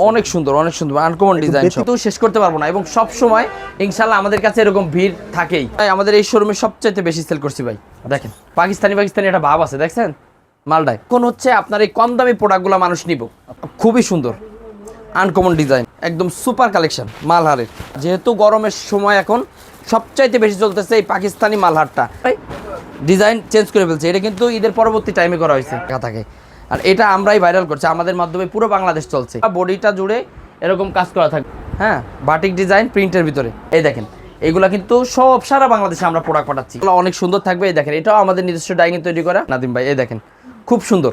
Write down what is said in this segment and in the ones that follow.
অনেক সুন্দর uncommon design, কিন্তু শেষ করতে পারবো না। এবং সব সময় ইনশাআল্লাহ আমাদের কাছে এরকম ভিড় থাকেই। তাই আমাদের এই শোরুমে সবচেয়ে বেশি সেল করছি ভাই। দেখেন পাকিস্তানি একটা ভাব আছে, দেখছেন মালটায়। কোন হচ্ছে আপনার এই কম দামি প্রোডাক্টগুলো মানুষ নিব, খুবই সুন্দর আনকমন ডিজাইন, একদম সুপার কালেকশন মালহারের। যেহেতু গরমের সময় এখন সবচাইতে বেশি চলতেছে এই পাকিস্তানি মালহারটা, ডিজাইন চেঞ্জ করে ফেলছে। এটা কিন্তু ঈদের পরবর্তী টাইমে করা হয়েছে থাকে, আর এটা আমরাই ভাইরাল করছি, আমাদের মাধ্যমে পুরো বাংলাদেশ চলছে। বডিটা জুড়ে এরকম কাজ করা থাকে, হ্যাঁ, বাটিক ডিজাইন প্রিন্টের ভিতরে। এই দেখেন এগুলা কিন্তু সব সারা বাংলাদেশে আমরা প্রোডাক্ট পাঠাচ্ছি, অনেক সুন্দর থাকবে। এই দেখেন এটাও আমাদের নিজস্ব ডাইনিং তৈরি করা নাদিম ভাই। এই দেখেন খুব সুন্দর,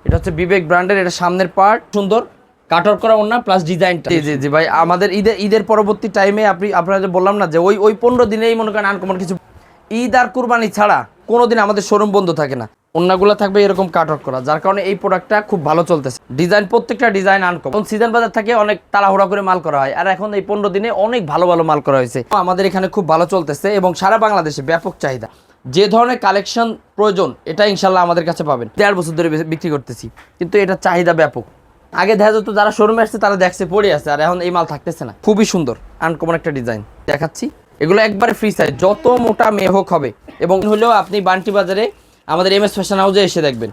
এটা হচ্ছে বিবেক ব্র্যান্ডের। এটা সামনের পার্ট সুন্দর কাটর করা ওন্না প্লাস ডিজাইনটা। জি জি জি ভাই, আমাদের ঈদের পরবর্তী টাইমে আপনারা যে বললাম না যে ওই 15 দিনেই মনে করেন আনকমন কিছু। ঈদ আর কুরবানি ছাড়া কোনোদিন আমাদের শোরুম বন্ধ থাকে না। ওন্নাগুলো থাকবে এরকম কাটর করা, যার কারণে এই প্রোডাক্টটা খুব ভালো চলতেছে। ডিজাইন প্রত্যেকটা ডিজাইন আনকমন। সিজন বাজার থেকে অনেক তাড়াহুড়া করে মাল করা হয়, আর এখন এই 15 দিনে অনেক ভালো ভালো মাল করা হয়েছে। আমাদের এখানে খুব ভালো চলতেছে এবং সারা বাংলাদেশে ব্যাপক চাহিদা। যে ধরনের কালেকশন প্রয়োজন এটা ইনশাল্লাহ আমাদের কাছে পাবেন। 1.5 বছর ধরে বিক্রি করতেছি, কিন্তু এটা চাহিদা ব্যাপক। আগে দেখা যেত যারা শোরুমে আসছে তারা দেখছে পড়ে আছে, আর এখন এই মাল থাকতেছে না। খুবই সুন্দর আনকমন একটা ডিজাইন দেখাচ্ছি। এগুলো একবারে ফ্রি সাইজ, যত মোটা মেয়ে হোক হবে। এবং হলেও আপনি বান্টি বাজারে আমাদের এমএস ফ্যাশন হাউসে এসে দেখবেন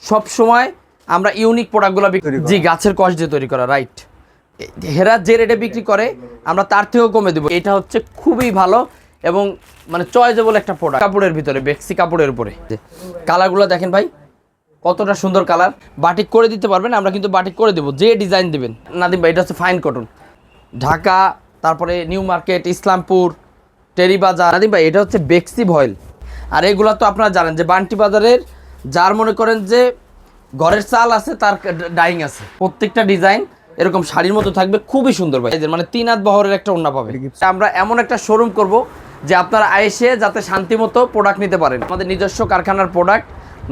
সব সময় আমরা ইউনিক প্রোডাক্টগুলো বিক্রি করি। জি, গাছের কষ দিয়ে তৈরি করা, রাইট। হেরা যে রেটে বিক্রি করে আমরা তার থেকেও কমে দেবো। এটা হচ্ছে খুবই ভালো এবং মানে চয়েজেবল একটা প্রোডাক্ট। কাপড়ের ভিতরে, বেক্সি কাপড়ের উপরে। কালারগুলো দেখেন ভাই কতটা সুন্দর কালার। বাটিক করে দিতে পারবেন, আমরা কিন্তু বাটিক করে দেবো যে ডিজাইন দেবেন। নাদিম ভাই এটা হচ্ছে ফাইন কটন, ঢাকা, তারপরে নিউ মার্কেট, ইসলামপুর, টেরিবাজার। নাদিম ভাই এটা হচ্ছে বেক্সি ভয়েল। আর এগুলো তো আপনারা জানেন যে বান্টি বাজারের যার মনে করেন যে ঘরের চাল আছে তার ডাইং আছে। প্রত্যেকটা ডিজাইন এরকম শাড়ির মতো থাকবে, খুবই সুন্দর ভাই। মানে 3 হাত বহরের একটা ওড়না পাবে। আমরা এমন একটা শোরুম করব যে আপনারা এসে যাতে শান্তি মতো প্রোডাক্ট নিতে পারেন। আমাদের নিজস্ব কারখানার প্রোডাক্ট,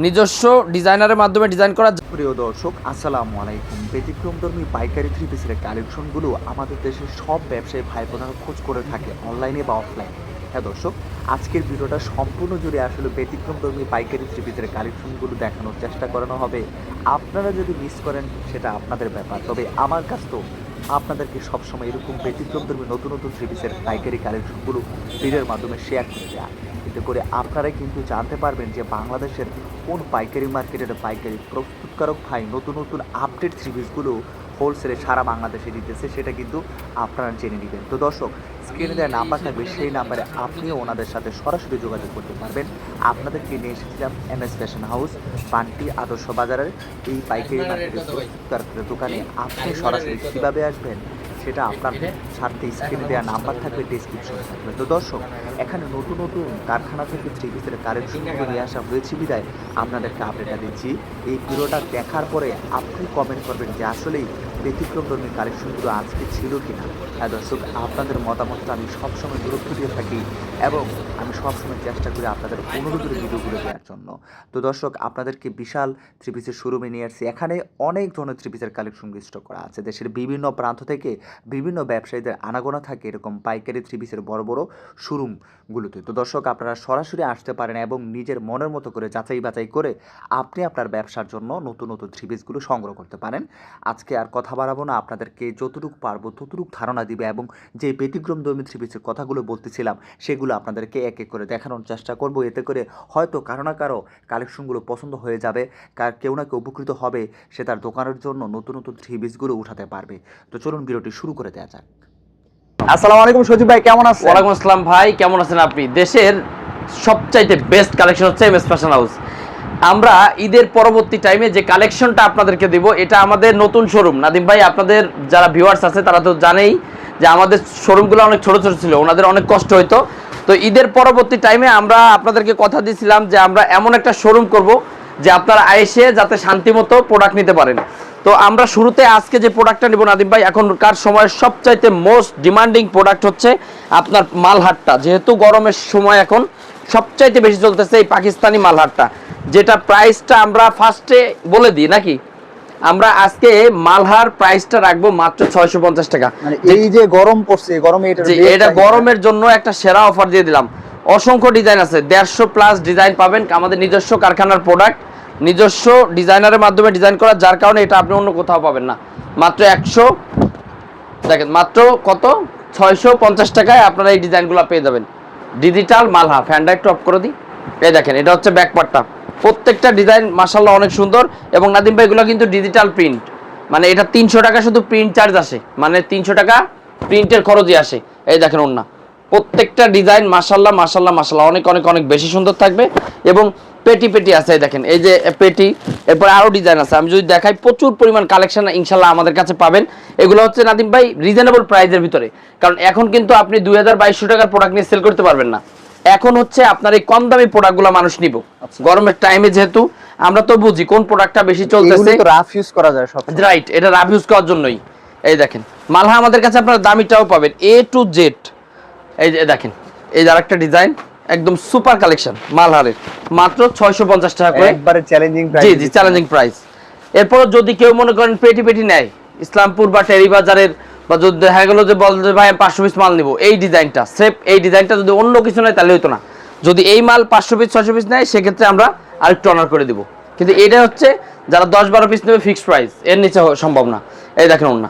নিজস্ব ডিজাইনারের মাধ্যমে ডিজাইন করা। প্রিয় দর্শক আসসালামু আলাইকুম। ব্যতিক্রমধর্মী পাইকারি থ্রি পিসের কালেকশনগুলো আমাদের দেশের সব ব্যবসায়ী ভাই বোনেরা খোঁজ করে থাকে, অনলাইনে বা অফলাইনে। হ্যাঁ দর্শক, আজকের ভিডিওটা সম্পূর্ণ জুড়ে আসলে ব্যতিক্রমধর্মী পাইকারি থ্রি পিসের কালেকশনগুলো দেখানোর চেষ্টা করানো হবে। আপনারা যদি মিস করেন সেটা আপনাদের ব্যাপার, তবে আমার কাছ তো আপনাদেরকে সবসময় এরকম ব্যতিক্রমধর্মী নতুন নতুন থ্রি পিসের পাইকারি কালেকশনগুলো ভিডিওর মাধ্যমে শেয়ার করে দেওয়া। এতে করে আপনারাই কিন্তু জানতে পারবেন যে বাংলাদেশের কোন পাইকারি মার্কেটের পাইকারি প্রস্তুতকারক ভাই নতুন নতুন আপডেট থ্রি পিসগুলো হোলসেলে সারা বাংলাদেশে দিতেছে, সেটা কিন্তু আপনারা জেনে নেবেন। তো দর্শক, স্ক্রিনে দেওয়া নাম্বার থাকবে, সেই নাম্বারে আপনিও ওনাদের সাথে সরাসরি যোগাযোগ করতে পারবেন। আপনাদেরকে নিয়ে এসেছিলাম এমএস ফ্যাশন হাউস, বান্টি আদর্শ বাজারের এই পাইকারি মার্কেটের প্রস্তুতকারকের দোকানে। আপনি সরাসরি কীভাবে আসবেন সেটা আপনার স্বার্থে স্ক্রিনে দেওয়া নাম্বার থাকবে, ডেসক্রিপশনে থাকবে। তো দর্শক, এখানে নতুন নতুন কারখানা থেকে থ্রি পিসের কালেকশনগুলো নিয়ে আসা হয়েছে বিদায় আপনাদেরকে আপডেটটা দিচ্ছি। এই ভিডিওটা দেখার পরে আপনি কমেন্ট করবেন যে আসলেই ব্যতিক্রমধর্মী কালেকশনগুলো আজকে ছিল কিনা। হ্যাঁ দর্শক, আপনাদের মতামতটা আমি সবসময় গুরুত্ব দিয়ে থাকি এবং আমি সবসময় চেষ্টা করি আপনাদের অনুরোধের ভিডিওগুলো দেওয়ার জন্য। তো দর্শক, আপনাদেরকে বিশাল থ্রি পিসের শোরুমে নিয়ে আসছি। এখানে অনেক ধরনের থ্রি পিসের কালেকশন স্টক করা আছে। দেশের বিভিন্ন প্রান্ত থেকে বিভিন্ন ব্যবসায়ীদের আনাগোনা থাকে এরকম পাইকারি থ্রি পিসের বড় বড় শোরুমগুলোতে। তো দর্শক, আপনারা সরাসরি আসতে পারেন এবং নিজের মনের মতো করে যাচাই বাছাই করে আপনি আপনার ব্যবসার জন্য নতুন নতুন থ্রি পিসগুলো সংগ্রহ করতে পারেন। আজকে আর কথা বাড়াবো না, আপনাদেরকে যতটুকু পারবো ততটুকু ধারণা দিবে এবং যে ব্যতিক্রমধর্মী থ্রি পিসের কথাগুলো বলতেছিলাম সেগুলো আপনাদেরকে এক এক করে দেখানোর চেষ্টা করব। এতে করে হয়তো কারো না কারো কালেকশনগুলো পছন্দ হয়ে যাবে, কেউ না কেউ উপকৃত হবে, সে তার দোকানের জন্য নতুন নতুন থ্রি পিসগুলো উঠাতে পারবে। তো চলুন ভিডিওটি শুরু করে দেওয়া যাক। আসসালামু আলাইকুম সজীব ভাই, কেমন আছেন? ওয়ালাইকুম আসসালাম ভাই, কেমন আছেন আপনি? দেশের সবচাইতে বেস্ট কালেকশন হচ্ছে এমএস ফ্যাশন হাউস। আমরা ঈদের পরবর্তী টাইমে যে কালেকশনটা আপনাদেরকে দিব এটা আমাদের নতুন শোরুম। নাদিম ভাই, আপনাদের যারা ভিউয়ার্স আছে তারা তো জানেই যে আমাদের শোরুমগুলো অনেক ছোট ছোট ছিল, ওনাদের অনেক কষ্ট হইতো। তো ঈদের পরবর্তী টাইমে আমরা আপনাদেরকে কথা দিয়েছিলাম যে আমরা এমন একটা শোরুম করব যে আপনারা এসে যাতে শান্তিমতো প্রোডাক্ট নিতে পারেন। তো আমরা শুরুতে আজকে যে প্রোডাক্টটা নিব নাদিম ভাই, এখনকার সময়ের সবচাইতে মোস্ট ডিমান্ডিং প্রোডাক্ট হচ্ছে আপনার মালহারটা। যেহেতু গরমের সময় এখন সবচাইতে বেশি চলতেছে এই পাকিস্তানি মালহারটা, যেটা প্রাইসটা আমরা ফার্স্টে বলে দিই নাকি। আমরা আজকে মালহার প্রাইসটা রাখবো মাত্র 650 টাকা। মানে এই যে গরম পড়ছে, গরমে এটা গরমের জন্য একটা সেরা অফার দিয়ে দিলাম। অসংখ্য ডিজাইন আছে, 150 প্লাস ডিজাইন পাবেন। আমাদের নিজস্ব কারখানার প্রোডাক্ট, নিজস্ব ডিজাইনারের মাধ্যমে ডিজাইন করা, যার কারণে এটা আপনি অন্য কোথাও পাবেন না। মাত্র 100, দেখেন মাত্র কত 650 টাকায় আপনারা এই ডিজাইনগুলো পেয়ে যাবেন। ডিজিটাল মালহা। ফ্যানটা একটু অফ করে দিই। এই দেখেন এটা হচ্ছে ব্যাকপার্টটা, প্রত্যেকটা ডিজাইন মাশাআল্লাহ অনেক সুন্দর। এবং নাদিম ভাই এগুলো কিন্তু ডিজিটাল প্রিন্ট, মানে এটা 300 টাকা শুধু প্রিন্ট চার্জ আসে, মানে 300 টাকা প্রিন্টের খরচই আসে। এই দেখেন ওন্না, প্রত্যেকটা ডিজাইন মাশাআল্লাহ মাশাআল্লাহ মাশাআল্লাহ অনেক অনেক অনেক বেশি সুন্দর থাকবে। এবং পেটি পেটি আছে, এই দেখেন এই যে পেটি, এরপর আরো ডিজাইন আছে। আমি যদি দেখাই প্রচুর পরিমাণ কালেকশন ইনশাআল্লাহ আমাদের কাছে পাবেন। এগুলো হচ্ছে নাদিম ভাই রিজনেবল প্রাইসের ভিতরে, কারণ এখন কিন্তু আপনি 2200 টাকার প্রোডাক্ট নিয়ে সেল করতে পারবেন না। এখন হচ্ছে আপনার এই কম দামি প্রোডাক্টগুলো মানুষ নিব। গরমের টাইমে যেহেতু আমরা তো বুঝি কোন প্রোডাক্টটা বেশি চলতেছে, এগুলো তো রাফ ইউজ করা যায় সব। রাইট, এটা রাফ ইউজ করার জন্যই। এই দেখেন মালহা আমাদের কাছে আপনারা দামিটাও পাবেন A to Z। এই যে দেখেন এই যে আরেকটা ডিজাইন, একদম সুপার কালেকশন মালহারের, মাত্র 650 টাকা করে, একবারে চ্যালেঞ্জিং প্রাইস। জি জি চ্যালেঞ্জিং প্রাইস। এরপর যদি কেউ মনে করেন পেটি পেটি নেয় ইসলামপুর বা টেরি বাজারের, বা যদি দেখা গেলো যে বলতে ভাই 500 পিস মাল নিব, এই ডিজাইনটা সেফ, এই ডিজাইনটা যদি অন্য কিছু নেয় তাহলে হতো না। যদি এই মাল 500 পিস 600 পিস নেয় সেক্ষেত্রে আমরা আরেকটু অনার করে দিব, কিন্তু এটা হচ্ছে যারা 10-12 পিস নেবে ফিক্সড প্রাইস, এর নিচে সম্ভব না। এই দেখেন ওন্না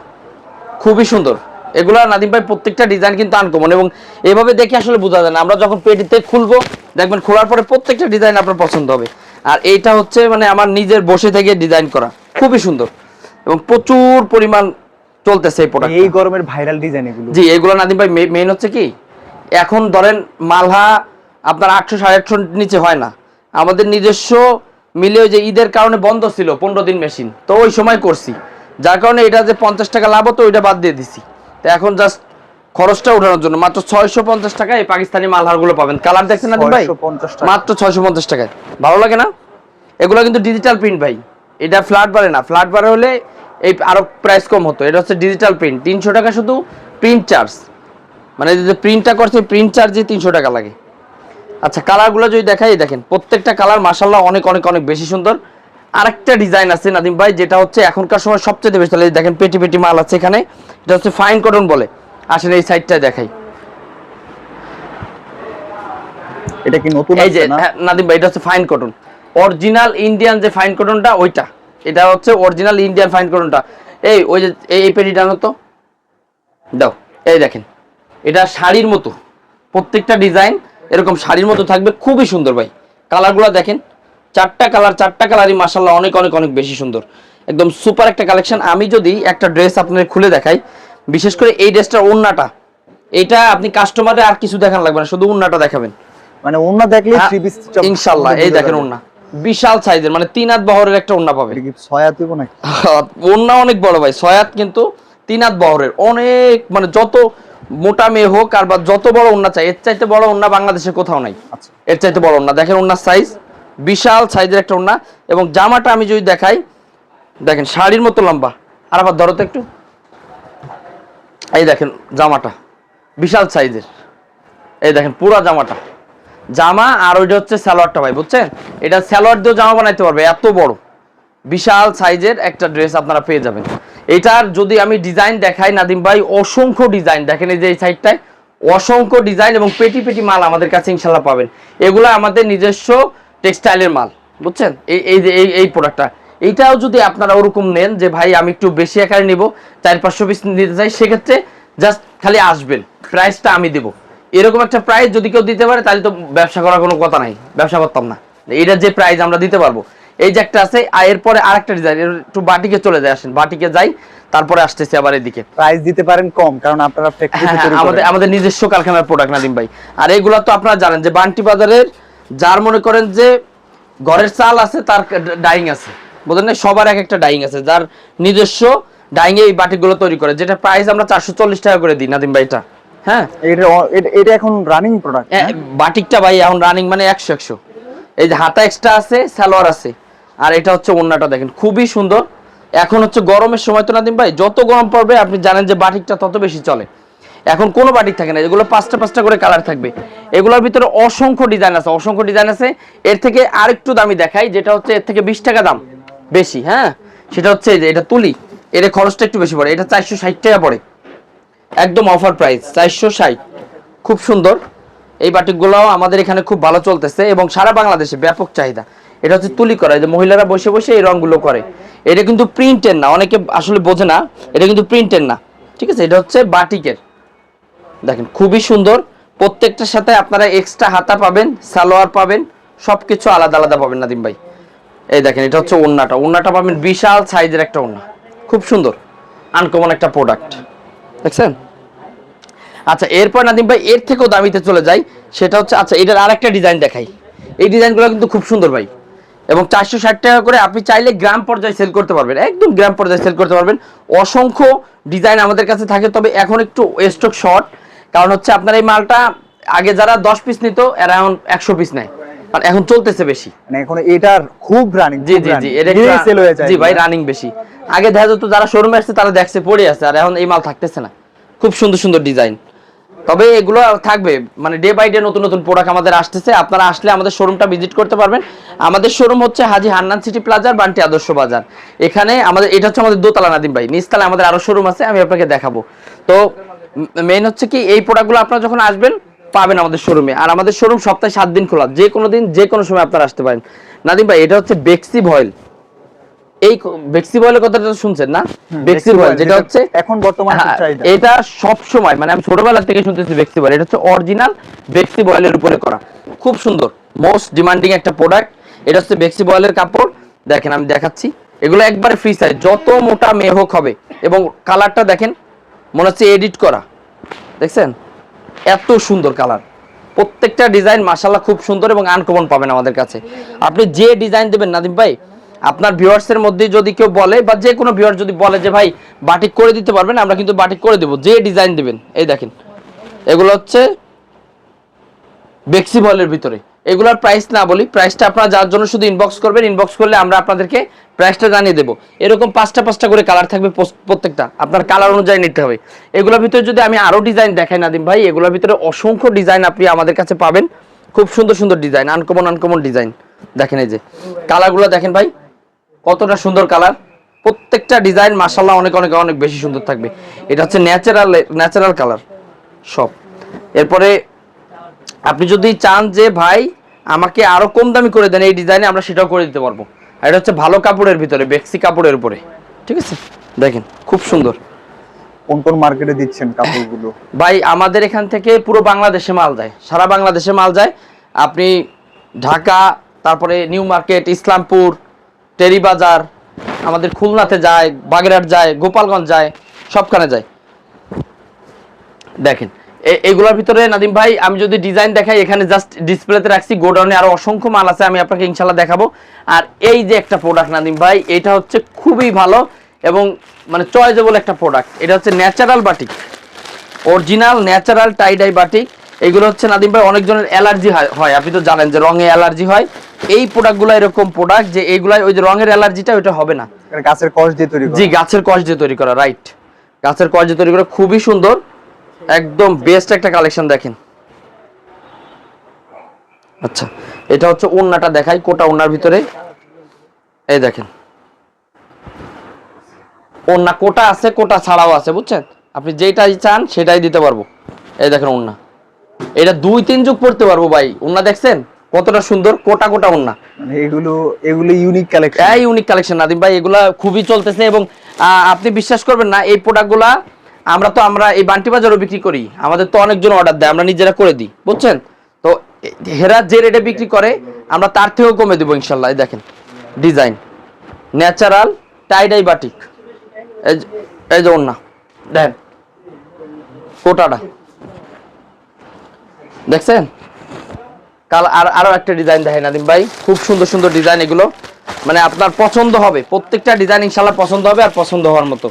খুবই সুন্দর। এগুলা নাদিম ভাই প্রত্যেকটা ডিজাইন কিন্তু আনকমন, এবং এভাবে দেখে আসলে বোঝা যায় না। আমরা যখন পেটিতে খুলবো দেখবেন খোলার পরে প্রত্যেকটা ডিজাইন আপনার পছন্দ হবে। আর এইটা হচ্ছে মানে আমার নিজের বসে থেকে ডিজাইন করা, খুবই সুন্দর এবং প্রচুর পরিমাণ চলতেছে এই প্রোডাক্ট। এই গরমের ভাইরাল ডিজাইন এগুলো। জি এগুলো নাদিম ভাই মেইন হচ্ছে কি, এখন ধরেন মালহা আপনার 800-850 নিচে হয় না। আমাদের নিজস্ব মিলে যে ঈদের কারণে বন্ধ ছিল 15 দিন মেশিন, তো ওই সময় করছি, যার কারণে এটা যে 50 টাকা লাভ হতো ওইটা বাদ দিয়ে দিছি। তো এখন জাস্ট খরচটা উঠানোর জন্য মাত্র 650 টাকায় এই পাকিস্তানি মালহারগুলো পাবেন। কালার দেখছেন নাদিম ভাই, 650 টাকা মাত্র 650 টাকায়। ভালো লাগে না? এগুলো কিন্তু ডিজিটাল প্রিন্ট ভাই, এটা ফ্ল্যাট বারে না। ফ্ল্যাট বারে হলে এই আরো প্রাইস কম হতো। এটা হচ্ছে ডিজিটাল প্রিন্ট, 300 টাকা শুধু প্রিন্ট চার্জ, মানে যে প্রিন্টটা করছে প্রিন্ট চার্জে 300 টাকা লাগে। আচ্ছা কালারগুলো যদি দেখাই, দেখেন প্রত্যেকটা কালার মাশাআল্লাহ অনেক অনেক অনেক বেশি সুন্দর। আরেকটা ডিজাইন আছে নাদিম ভাই, যেটা হচ্ছে এখনকার সময় সবচেয়ে বেশি চলে। দেখেন পেটি পেটি মাল আছে এখানে, এটা হচ্ছে ফাইন কটন বলে। আসেন এই সাইডটা দেখাই। এটা কি নতুন এই যে আসছে না? নাদিম ভাই এটা হচ্ছে ফাইন কটন, অরিজিনাল ইন্ডিয়ান যে ফাইন কটনটা ওইটা, এটা হচ্ছে অরিজিনাল ইন্ডিয়ান ফাইন কটনটা। এই ওই যে এই পেটিটা আনো তো দাও। এই দেখেন এটা শাড়ির মতো, প্রত্যেকটা ডিজাইন এরকম শাড়ির মতো থাকবে, খুবই সুন্দর ভাই। কালারগুলো দেখেন, চারটা কালারই মাশাআল্লাহ অনেক অনেক অনেক বেশি সুন্দর, একদম সুপার একটা কালেকশন। আমি যদি একটা ড্রেস আপনাদের খুলে দেখাই, বিশেষ করে এই ড্রেসটার ওড়নাটা, এটা আপনি কাস্টমারে আর কিছু দেখান লাগবে না, শুধু ওড়নাটা দেখাবেন, মানে ওন্না দেখলে থ্রি পিস ইনশাআল্লাহ। এই দেখেন ওড়না বিশাল সাইজের, মানে 3 হাত বহরের একটা ওড়না পাবেন। এটা কি 6 হাত দিব নাকি? ওড়না অনেক বড় ভাই, 6 হাত কিন্তু 3 হাত বহরের, অনেক মানে যত মোটা মেয়ে হোক আর বা যত বড় ওড়না চাই, এর চাইতে বড় ওড়না বাংলাদেশে কোথাও নাই। আচ্ছা এর চাইতে বড় ওড়না দেখেন, ওড়নার সাইজ বিশাল সাইজের একটা ওড়না। এবং জামাটা আমি যদি দেখাই, দেখেন শাড়ির মতো লম্বা। আর আবার ধরো তো একটু, এই দেখেন জামাটা বিশাল সাইজের, এই দেখেন পুরা জামাটা, জামা আর ওইটা হচ্ছে সালোয়ারটা ভাই, বুঝছেন? এটা সালোয়ার দিয়েও জামা বানাইতে পারবে, এত বড় বিশাল সাইজের একটা ড্রেস আপনারা পেয়ে যাবেন। এটার যদি আমি ডিজাইন দেখাই নাদিম ভাই, অসংখ্য ডিজাইন দেখেন, এই যে এই সাইডটায় অসংখ্য ডিজাইন এবং পেটি পেটি মাল আমাদের কাছে ইনশাল্লাহ পাবেন। এগুলো আমাদের নিজস্ব টেক্সটাইলের মাল, বুঝছেন? এই যে এই প্রোডাক্টটা, এইটাও যদি আপনারা ওরকম নেন যে ভাই আমি একটু বেশি আকারে নিব, 400-500 পিস নিতে চাই, সেক্ষেত্রে জাস্ট খালি আসবেন, প্রাইসটা আমি দেবো। এরকম একটা প্রাইস যদি কেউ দিতে পারে তাহলে তো ব্যবসা করার কোনো কথা নাই, ব্যবসা করতাম না। এটা যে প্রাইস আমরা দিতে পারবো, এই যে একটা আছে। এরপরে আরেকটা ডিজাইন, একটু বাটিকে চলে যায়, আসেন বাটিকে যাই, তারপরে আসতেছি আবার এদিকে। প্রাইস দিতে পারেন কম, কারণ আপনারা ফ্যাক্টরিতে তৈরি করেন। আমাদের নিজস্ব কারখানার প্রোডাক্ট নাদিম ভাই। আর এগুলা তো আপনারা জানেন যে বান্টি বাজারের যার মনে করেন যে ঘরের চাল আছে, তার ডাইং আছে, বুঝলেন না? সবার এক একটা ডাইং আছে, যার নিজস্ব ডাইং এই বাটিগুলো তৈরি করে, যেটা প্রাইস আমরা 440 টাকা করে দিই নাদিম ভাই। এটা হ্যাঁ, এটা এখন রানিং প্রোডাক্ট। বাটিকটা ভাই এখন রানিং, মানে 100। এই যে হাতা এক্সট্রা আছে, সালোয়ার আছে, আর এটা হচ্ছে ওড়নাটা দেখেন খুবই সুন্দর। এখন হচ্ছে গরমের সময় তো নাদিম ভাই, যত গরম পড়বে আপনি জানেন যে বাটিকটা তত বেশি চলে। এখন কোনো বাটিক থাকে না, এগুলো 5টা করে কালার থাকবে। এগুলোর ভিতরে অসংখ্য ডিজাইন আছে। এর থেকে আরেকটু দামি দেখাই, যেটা হচ্ছে এর থেকে 20 টাকা দাম বেশি। হ্যাঁ, সেটা হচ্ছে এই যে এটা তুলি, এর খরচটা একটু বেশি পড়ে, এটা 460 টাকা পড়ে, একদম অফার প্রাইস 460। খুব সুন্দর এই বাটিকগুলোও আমাদের এখানে খুব ভালো চলতেছে এবং সারা বাংলাদেশে ব্যাপক চাহিদা। এটা হচ্ছে তুলি করা, এই যে মহিলারা বসে বসে এই রংগুলো করে। এটা কিন্তু প্রিন্টের না, অনেকে আসলে বোঝে না, এটা কিন্তু প্রিন্টের না, ঠিক আছে, এটা হচ্ছে বাটিকের। দেখেন খুবই সুন্দর, প্রত্যেকটার সাথে আপনারা এক্সট্রা হাতা পাবেন, সালোয়ার পাবেন, সবকিছু আলাদা আলাদা পাবেন নাদিম ভাই। এই দেখেন এটা হচ্ছে ওড়নাটা, ওড়নাটা পাবেন বিশাল সাইজের একটা ওড়না, খুব সুন্দর আনকমন একটা প্রোডাক্ট, দেখছেন। আচ্ছা এরপর নাদিম ভাই এর থেকেও দামিতে চলে যাই, সেটা হচ্ছে আচ্ছা এটার আরেকটা ডিজাইন দেখাই। এই ডিজাইনগুলো কিন্তু খুব সুন্দর ভাই, এবং 460 টাকা করে আপনি চাইলে গ্রাম পর্যায়ে সেল করতে পারবেন, একদম গ্রাম পর্যায়ে সেল করতে পারবেন। অসংখ্য ডিজাইন আমাদের কাছে থাকে, তবে এখন একটু স্টক শর্ট, কারণ হচ্ছে আপনার এই মালটা আগে যারা 10 পিস নিত এরা এখন 100 পিস নেয়, কারণ এখন চলতেছে বেশি। মানে এখন এটার খুব রানিং, জি জি জি, এটা সেল হয়ে যায়। জি ভাই, রানিং বেশি। আগে দেখা যেত যারা শোরুমে আসছে তারা দেখছে পড়ে আছে, আর এখন এই মাল থাকতেছে না। খুব সুন্দর সুন্দর ডিজাইন, তবে এগুলো থাকবে, মানে ডে বাই ডে নতুন নতুন প্রোডাক্ট আমাদের আসতেছে। আপনারা আসলে আমাদের শোরুমটা ভিজিট করতে পারবেন। আমাদের শোরুম হচ্ছে হাজী হান্নান সিটি প্লাজার, বান্টি আদর্শ বাজার। এখানে আমাদের এটা হচ্ছে আমাদের দোতলা নাদিম ভাই, নিচতলায় আমাদের আরো শোরুম আছে, আমি আপনাকে দেখাবো। তো মেইন হচ্ছে কি এই প্রোডাক্টগুলো আপনারা যখন আসবেন পাবেন আমাদের শোরুমে, আর আমাদের শোরুম সপ্তাহে 7 দিন খোলা, যে কোনো দিন যে কোনো সময় আপনারা আসতে পারেন। নাদিম ভাই এটা হচ্ছে বেক্সি ভয়েল, এই বেক্সি ভয়েলের কথাটা শুনছেন না? বেক্সি ভয়েল যেটা হচ্ছে এখন বর্তমানে খুব চাহিদা। এটা সব সময়, মানে আমি ছোটবেলা থেকে শুনতেছি বেক্সি ভয়েল, এটা হচ্ছে অরিজিনাল বেক্সি ভয়েলের উপরে করা, খুব সুন্দর, মোস্ট ডিমান্ডিং একটা প্রোডাক্ট। এটা হচ্ছে বেক্সি ভয়েলের কাপড়, দেখেন আমি দেখাচ্ছি, এগুলো একবারে ফ্রি সাইজ, যত মোটা মেয়ে হোক হবে। এবং কালারটা দেখেন, মনে হচ্ছে এডিট করা, দেখছেন এত সুন্দর কালার। প্রত্যেকটা ডিজাইন মাশাআল্লাহ খুব সুন্দর এবং আনকমন পাবেন আমাদের কাছে। আপনি যে ডিজাইন দেবেন নাদিম ভাই, আপনার ভিউয়ার্সের মধ্যে যদি কেউ বলে, বা যে কোনো ভিউয়ার যদি বলে যে ভাই বাটিক করে দিতে পারবেন, আমরা কিন্তু বাটিক করে দেবো, যে ডিজাইন দিবেন। এই দেখেন এগুলো হচ্ছে বেক্সি ভয়েলের ভিতরে। এগুলোর প্রাইস না বলি, প্রাইসটা আপনারা যার জন্য শুধু ইনবক্স করবেন, ইনবক্স করলে আমরা আপনাদেরকে প্রাইসটা জানিয়ে দেবো। এরকম 5টা করে কালার থাকবে, প্রত্যেকটা আপনার কালার অনুযায়ী নিতে হবে। এগুলোর ভিতরে যদি আমি আরো ডিজাইন দেখাই নাদিম ভাই, এগুলোর ভিতরে অসংখ্য ডিজাইন আপনি আমাদের কাছে পাবেন, খুব সুন্দর সুন্দর ডিজাইন, আনকমন ডিজাইন। দেখেন এই যে কালারগুলো দেখেন ভাই, কতটা সুন্দর কালার, প্রত্যেকটা ডিজাইন মাশাআল্লাহ অনেক অনেক অনেক বেশি সুন্দর থাকবে। এটা হচ্ছে ন্যাচারাল কালার সব। এরপরে আপনি যদি চান যে ভাই আমাকে আরো কম দামি করে দেন এই ডিজাইনে, আমরা সেটাও করে দিতে পারবো। আর এটা হচ্ছে ভালো কাপড়ের ভিতরে, বেক্সি কাপড়ের উপরে, ঠিক আছে, দেখেন খুব সুন্দর। কোন কোন মার্কেটে দিচ্ছেন কাপড়গুলো? ভাই আমাদের এখান থেকে পুরো বাংলাদেশে মাল যায়, সারা বাংলাদেশে মাল যায়। আপনি ঢাকা, তারপরে নিউ মার্কেট, ইসলামপুর, টেরিবাজার, আমাদের খুলনাতে যায়, বাগেরহাট যায়, গোপালগঞ্জ যায়, সবখানে যায়। দেখেন এগুলোর ভিতরে নাদিম ভাই আমি যদি ডিজাইন দেখাই, এখানে জাস্ট ডিসপ্লেতে রাখছি, গোডাউনে আরো অসংখ্য মাল আছে, আমি আপনাকে ইনশাল্লাহ দেখাবো। আর এই যে একটা প্রোডাক্ট নাদিম ভাই, এটা হচ্ছে খুবই ভালো এবং মানে চয়েজেবল একটা প্রোডাক্ট। এটা হচ্ছে natural batik, original natural tie-dye batik. এগুলো হচ্ছে নাদিম ভাই অনেকজনের অ্যালার্জি হয়, আপনি তো জানেন যে রঙে অ্যালার্জি হয়। এই প্রোডাক্টগুলো এরকম প্রোডাক্ট যে এইগুলাই ওই যে রঙের অ্যালার্জিটা ওইটা হবে না, গাছের কষ দিয়ে তৈরি করা। জি গাছের কষ দিয়ে তৈরি করা, রাইট, গাছের কষ দিয়ে তৈরি করা, খুবই সুন্দর, একদম বেস্ট একটা কালেকশন। দেখেন আচ্ছা এটা হচ্ছে ওড়নাটা দেখাই, কোটা ওড়নার ভিতরে, এই দেখেন ওড়না কোটা আছে, কোটা ছাড়াও আছে, বুঝছেন, আপনি যেটাই চান সেটাই দিতে পারবো। এই দেখেন ওড়না, এটা 2-3 যুগ পড়তে পারবো ভাই। ওড়না দেখছেন কতটা সুন্দর, কোটা ওড়না, মানে এগুলো ইউনিক কালেকশন, এই ইউনিক কালেকশন নাদিম ভাই, এগুলা খুবই চলতেছে। এবং আপনি বিশ্বাস করবেন না, এই প্রোডাক্টগুলা আমরা এই বান্টি বাজারও বিক্রি করি, আমাদের তো অনেকজন অর্ডার দেয়, আমরা নিজেরা করে দিই, বুঝছেন। তো হেরা যে রেটে বিক্রি করে আমরা তার থেকেও কমে দেবো ইনশাল্লাহ। এই দেখেন ডিজাইন, ন্যাচারাল টাইডাই বাটিক, এই যে ওড়না দেখেন, কোটাটা দেখছেন। কাল আরো একটা ডিজাইন দেখেন নাদিম ভাই, খুব সুন্দর সুন্দর ডিজাইন, এগুলো মানে আপনার পছন্দ হবে, প্রত্যেকটা ডিজাইন ইনশাল্লাহ পছন্দ হবে, আর পছন্দ হওয়ার মতো।